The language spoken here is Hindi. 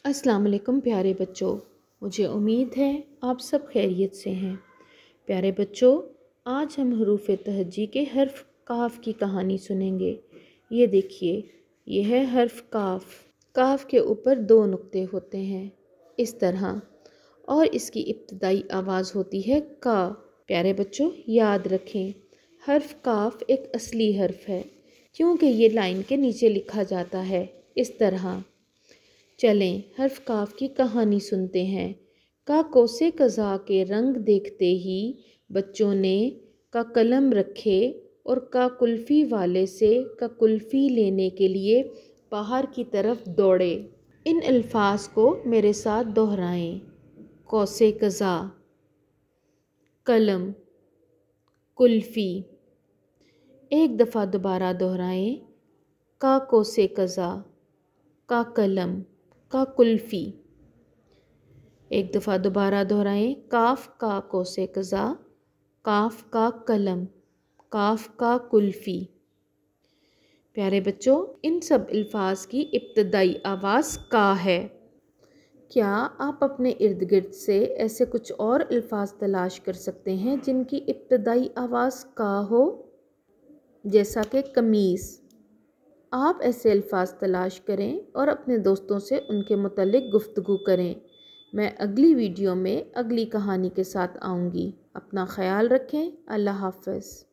अस्सलाम वालेकुम प्यारे बच्चों। मुझे उम्मीद है आप सब खैरियत से हैं। प्यारे बच्चों, आज हम हरूफ तहज्जी के हर्फ काफ की कहानी सुनेंगे। ये देखिए, ये है हर्फ काफ। काफ के ऊपर 2 नुक्ते होते हैं इस तरह, और इसकी इब्तिदाई आवाज़ होती है का। प्यारे बच्चों, याद रखें, हर्फ काफ एक असली हर्फ है क्योंकि ये लाइन के नीचे लिखा जाता है इस तरह। चलें हर्फ काफ की कहानी सुनते हैं। का कोसे कज़ा के रंग देखते ही बच्चों ने का कलम रखे और का कुल्फ़ी वाले से का कुल्फ़ी लेने के लिए बाहर की तरफ दौड़े। इन अल्फाज को मेरे साथ दोहराएं। कोसे कज़ा, कलम, कुल्फ़ी। एक दफ़ा दोबारा दोहराएं। का कोसे कज़ा, का कलम, का कुल्फ़ी। एक दफ़ा दोबारा दोहराएं। काफ का कोसे कज़ा, काफ का कलम, काफ का कुल्फ़ी। प्यारे बच्चों, इन सब अल्फाज की इब्तिदाई आवाज़ का है। क्या आप अपने इर्द गिर्द से ऐसे कुछ और अल्फाज तलाश कर सकते हैं जिनकी इब्तिदाई आवाज़ का हो, जैसा कि कमीज़। आप ऐसे अल्फाज तलाश करें और अपने दोस्तों से उनके मुतालिक गुफ्तगू करें। मैं अगली वीडियो में अगली कहानी के साथ आऊँगी। अपना ख्याल रखें। अल्लाह हाफ़िज़।